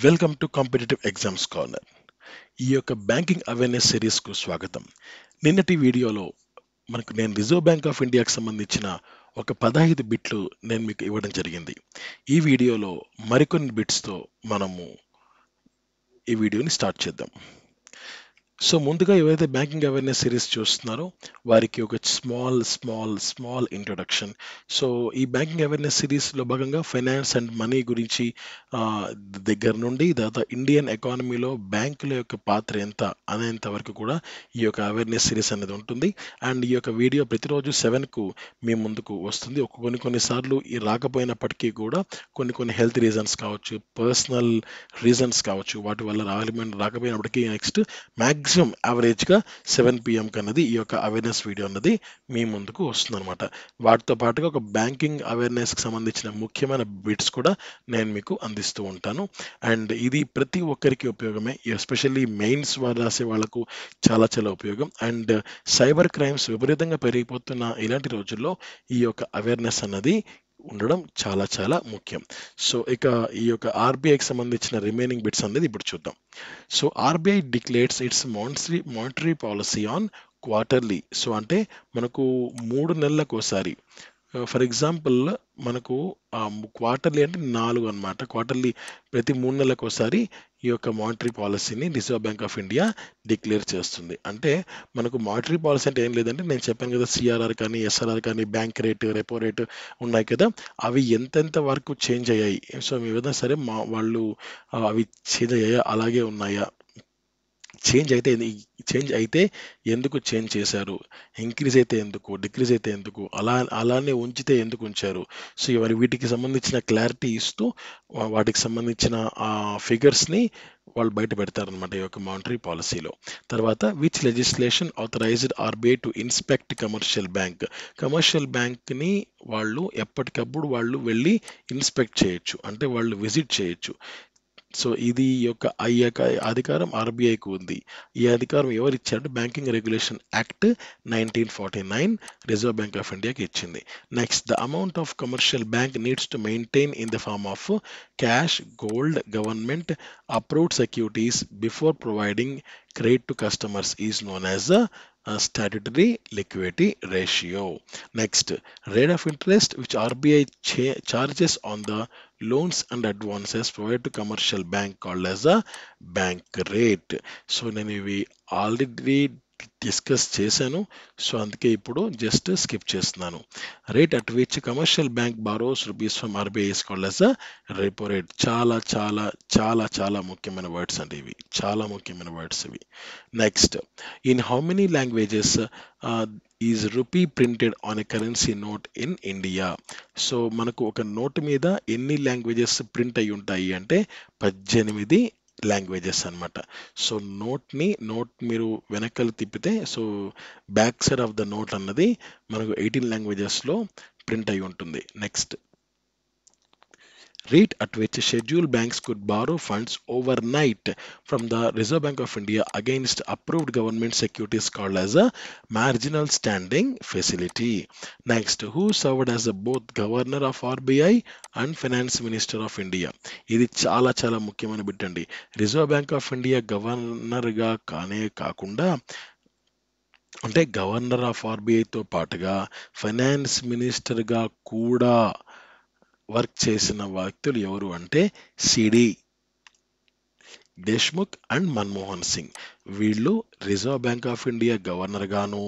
Welcome to competitive exams corner. ఈ యొక్క banking awareness సిరీస్కు స్వాగతం. నిన్నటి వీడియోలో నేను రిజర్వ్ బ్యాంక్ ఆఫ్ ఇండియాకి సంబంధించిన ఒక 15 బిట్లు నేను మీకు ఇవ్వడం జరిగింది. ఈ వీడియోలో మరికొన్ని బిట్స్తో మనము ఈ వీడియోని స్టార్ట్ చేద్దాం. సో ముందుగా ఎవరైతే బ్యాంకింగ్ అవేర్నెస్ సిరీస్ చూస్తున్నారో వారికి ఒక స్మాల్ ఇంట్రొడక్షన్. సో ఈ బ్యాంకింగ్ అవేర్నెస్ సిరీస్లో భాగంగా ఫైనాన్స్ అండ్ మనీ గురించి ఆ, దగ్గర నుండి తర్వాత ఇండియన్ ఎకానమీలో బ్యాంకుల యొక్క పాత్ర ఎంత అనేంత వరకు కూడా ఈ యొక్క అవేర్నెస్ సిరీస్ అనేది ఉంటుంది. అండ్ ఈ యొక్క వీడియో ప్రతిరోజు 7కు మీ ముందుకు వస్తుంది. కొన్నిసార్లు ఈ రాకపోయినప్పటికీ కూడా కొన్ని హెల్త్ రీజన్స్ కావచ్చు, పర్సనల్ రీజన్స్ కావచ్చు, వాటి వల్ల రాకపోయినప్పటికీ నెక్స్ట్ మ్యాక్సిమం యావరేజ్గా 7 PM అన్నది ఈ యొక్క అవేర్నెస్ వీడియో అన్నది మీ ముందుకు వస్తుందన్నమాట. వాటితో పాటుగా ఒక బ్యాంకింగ్ అవేర్నెస్కి సంబంధించిన ముఖ్యమైన బిట్స్ కూడా నేను మీకు అందిస్తూ ఉంటాను. అండ్ ఇది ప్రతి ఒక్కరికి ఉపయోగమే, ఎస్పెషల్లీ మెయిన్స్ రాసే వాళ్ళకు చాలా చాలా ఉపయోగం. అండ్ సైబర్ క్రైమ్స్ విపరీతంగా పెరిగిపోతున్న ఇలాంటి రోజుల్లో ఈ యొక్క అవేర్నెస్ అన్నది ఉండడం చాలా చాలా ముఖ్యం. సో ఇక ఈ యొక్క ఆర్బీఐకి సంబంధించిన రిమైనింగ్ బిట్స్ అనేది ఇప్పుడు చూద్దాం. So RBI declares it's monetary policy on quarterly. So అంటే మనకు 3 నెలలకు ఒకసారి, ఫర్ ఎగ్జాంపుల్ మనకు క్వార్టర్లీ అంటే 4 అన్నమాట. క్వార్టర్లీ ప్రతి 3 నెలలకు ఒకసారి ఈ యొక్క మానిటరీ పాలసీని reserve bank of India declare చేస్తుంది. అంటే మనకు మానిటరీ పాలసీ అంటే ఏం లేదంటే, నేను చెప్పాను కదా, సిఆర్ఆర్ కానీ ఎస్ఆర్ఆర్ కానీ బ్యాంక్ రేటు, రెపో రేటు ఉన్నాయి కదా, అవి ఎంతెంత వరకు చేంజ్ అయ్యాయి. సో మీ విధంగా సరే వాళ్ళు అవి చేంజ్ అయ్యాయా, అలాగే ఉన్నాయా, చేంజ్ అయితే ఎందుకు చేంజ్ చేశారు, ఇంక్రీజ్ అయితే ఎందుకు, డిక్రీజ్ అయితే ఎందుకు, అలానే ఉంచితే ఎందుకు ఉంచారు. సో వీటికి సంబంధించిన క్లారిటీ ఇస్తూ వాటికి సంబంధించిన ఫిగర్స్ని వాళ్ళు బయట పెడతారనమాట ఈ యొక్క మానిటరీ పాలసీలో. తర్వాత which legislation authorised RBI to inspect commercial బ్యాంక్ని వాళ్ళు ఎప్పటికప్పుడు వాళ్ళు వెళ్ళి ఇన్స్పెక్ట్ చేయొచ్చు, అంటే వాళ్ళు విజిట్ చేయొచ్చు. సో ఇది ఈ యొక్క అధికారం ఆర్బీఐకి ఉంది. ఈ అధికారం ఎవరు ఇచ్చారంటే banking regulation act 1949 reserve bank of ఇండియాకి ఇచ్చింది. Next, the amount of commercial bank needs to maintain in the form of cash, gold, government approved securities before providing credit to customers is known as the statutory liquidity ratio. Next, rate of interest which RBI charges on the loans and advances provided to commercial bank called as a bank rate. So నేను ఇవి already discuss చేశాను, so అందుకే ఇప్పుడు just skip చేస్తున్నాను. Rate at which commercial bank borrows rupees from RBI is called as a repo rate. చాలా చాలా చాలా చాలా ముఖ్యమైన వర్డ్స్ అండి ఇవి, చాలా ముఖ్యమైన వర్డ్స్ ఇవి. Next, in how many languages is rupee printed on a currency note in India. So మనకు ఒక నోట్ మీద ఎన్ని లాంగ్వేజెస్ ప్రింట్ అయి ఉంటాయి అంటే 18 లాంగ్వేజెస్ అన్నమాట. సో నోట్ మీరు వెనకాల తిప్పితే, so back side of the note అన్నది మనకు 18 లాంగ్వేజెస్లో ప్రింట్ అయి ఉంటుంది. Next, rate at which scheduled banks could borrow funds overnight from the Reserve Bank of India against approved government securities called as a marginal standing facility. Next, who served as both governor of RBI and finance minister of India. ఇది చాలా చాలా ముఖ్యమైన bit అండి. Reserve bank of India గవర్నర్గా కాకుండా, అంటే governor of ఆర్బీఐతో పాటుగా finance మినిస్టర్గా కూడా వర్క్ చేసిన వ్యక్తులు ఎవరు అంటే సిడి దేశ్ముఖ్ అండ్ మన్మోహన్ సింగ్. వీళ్ళు reserve bank of India governor గాను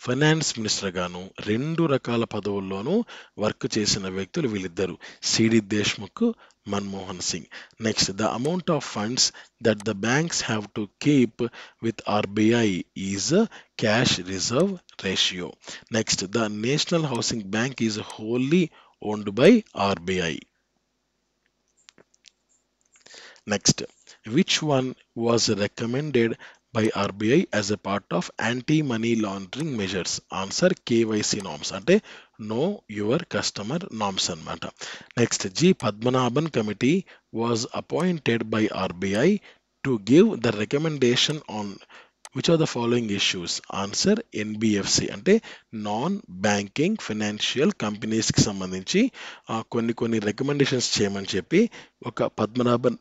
ఫైనాన్స్ మినిస్టర్ గాను 2 రకాల పదవుల్లోనూ వర్క్ చేసిన వ్యక్తులు వీళ్ళిద్దరు, CD Deshmukh, Manmohan Singh. Next, the amount of funds that the banks have to keep with RBI is cash reserve ratio. Next, the national housing bank is wholly owned by RBI. Next, which one was recommended by RBI as a part of anti-money laundering measures? Answer, KYC norms, అంటే know your customer norms అన్నమాట. Next, G. Padmanabhan committee was appointed by RBI to give the recommendation on which are the following issues? Answer, NBFC అంటే non banking financial కంపెనీస్కి సంబంధించి కొన్ని recommendations చేయమని చెప్పి ఒక పద్మనాభన్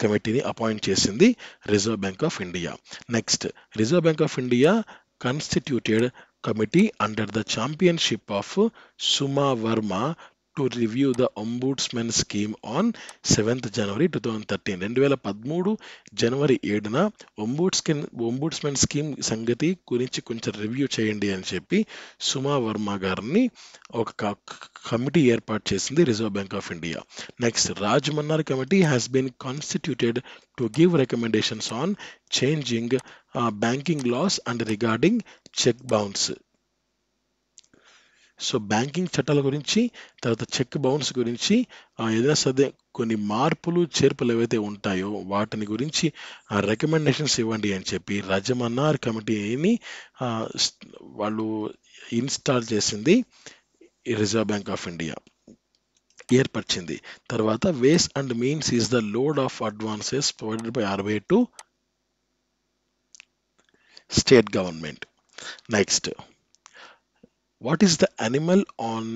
కమిటీని అపాయింట్ చేసింది reserve bank of India. Next, reserve bank of India constituted committee under the championship of Suma Varma to review the ombudsman scheme on 7th January 2013. 2013 జనవరి 7న ఒంబుడ్స్మెన్ స్కీమ్ సంగతి గురించి కొంచెం రివ్యూ చేయండి అని చెప్పి సుమా వర్మ గారిని ఒక కమిటీ ఏర్పాటు చేసింది reserve bank of India. Next, Raj Mannar committee has been constituted to give recommendations on changing banking laws and regarding cheque bounce. So banking చట్టాల గురించి, తర్వాత చెక్ బౌన్స్ గురించి ఏదైనా సరే కొన్ని మార్పులు చేర్పులు ఏవైతే ఉంటాయో వాటిని గురించి రికమెండేషన్స్ ఇవ్వండి అని చెప్పి రాజమన్నార్ కమిటీని వాళ్ళు ఇన్స్టాల్ చేసింది రిజర్వ్ బ్యాంక్ ఆఫ్ ఇండియా, ఏర్పరిచింది. తర్వాత ways and means is the load of advances provided by RBI to state government. Next, what is the animal on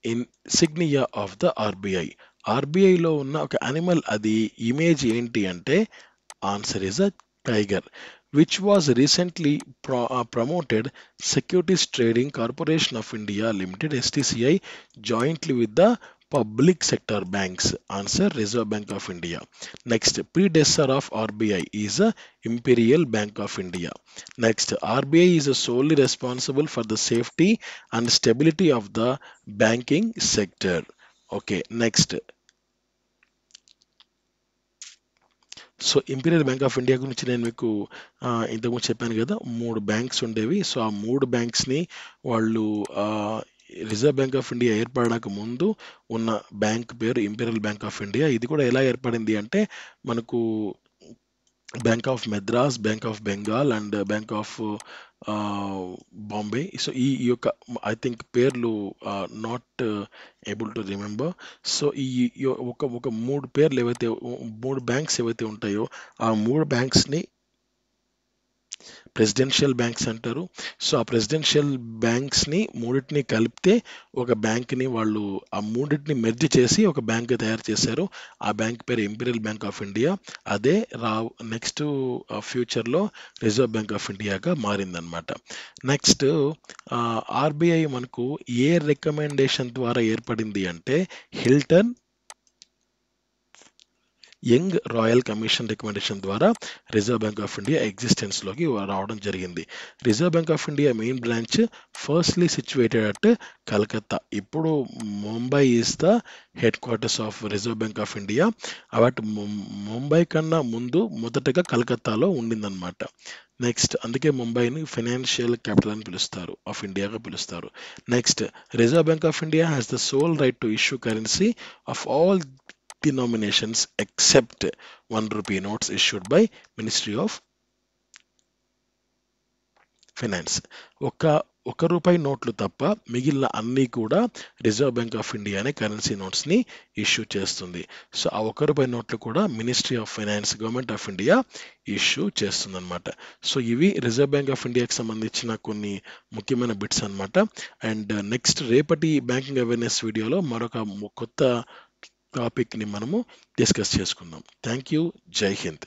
insignia of the RBI? ఆర్బీఐలో ఉన్న ఒక అనిమల్, అది ఇమేజ్ ఏంటి అంటే answer is a tiger, which was recently promoted securities trading corporation of India limited STCI jointly with the public sector banks. Answer, Reserve Bank of India. Next, predecessor of RBI is a Imperial Bank of India. Next, RBI is solely responsible for the safety and stability of the banking sector. Okay, next. So imperial bank of India గురించి నేను మీకు ఇంతకుముందు చెప్పాను కదా, 3 banks ఉండేవి. So ఆ 3 బ్యాంక్స్ని వాళ్ళు reserve bank of India ఏర్పడడానికి ముందు ఉన్న బ్యాంక్ పేరు ఇంపీరియల్ బ్యాంక్ ఆఫ్ ఇండియా. ఇది కూడా ఎలా ఏర్పడింది అంటే మనకు bank of Madras, bank of Bengal and bank of Bombay. So ఈ యొక్క ఐ థింక్ పేర్లు not able to remember. So ఈ ఒక 3 పేర్లు ఏవైతే 3 బ్యాంక్స్ ఏవైతే ఉంటాయో ఆ 3 బ్యాంక్స్ని ప్రెసిడెన్షియల్ బ్యాంక్స్ అంటారు. సో ఆ ప్రెసిడెన్షియల్ బ్యాంక్స్ని 3టిని కలిపితే ఒక బ్యాంక్ని వాళ్ళు ఆ 3టిని మెర్జ్ చేసి ఒక బ్యాంక్ తయారు చేశారు. ఆ బ్యాంక్ పేరు ఇంపీరియల్ బ్యాంక్ ఆఫ్ ఇండియా. అదే నెక్స్ట్ ఫ్యూచర్లో రిజర్వ్ బ్యాంక్ ఆఫ్ ఇండియాగా మారిందనమాట. నెక్స్ట్, ఆర్బీఐ మనకు ఏ రికమెండేషన్ ద్వారా ఏర్పడింది అంటే Hilton Young royal commission recommendation ద్వారా రిజర్వ్ బ్యాంక్ ఆఫ్ ఇండియా ఎగ్జిస్టెన్స్లోకి రావడం జరిగింది. Reserve bank of India main branch firstly situated at Calcutta. ఇప్పుడు Mumbai is the headquarters of reserve bank of India. But Mumbai కన్నా ముందు మొదటగా కలకత్తాలో ఉండిందనమాట. నెక్స్ట్, అందుకే ముంబైని ఫైనాన్షియల్ క్యాపిటల్ అని పిలుస్తారు, ఆఫ్ ఇండియాగా పిలుస్తారు. Next, reserve bank of India has the sole right to issue currency of all denominations except 1 rupee notes issued by Ministry of Finance. ఒక రూపాయి నోట్లు తప్ప మిగిలిన అన్నీ కూడా రిజర్వ్ బ్యాంక్ ఆఫ్ ఇండియానే కరెన్సీ నోట్స్ని ఇష్యూ చేస్తుంది. సో ఆ 1 రూపాయి నోట్లు కూడా ministry of finance, government of India issue చేస్తుంది అనమాట. సో ఇవి రిజర్వ్ బ్యాంక్ ఆఫ్ ఇండియాకి సంబంధించిన కొన్ని ముఖ్యమైన బిట్స్ అనమాట. అండ్ నెక్స్ట్ రేపటి బ్యాంకింగ్ అవేర్నెస్ వీడియోలో మరొక కొత్త టాపిక్ని మనము డిస్కస్ చేసుకుందాం. Thank you. జై హింద్.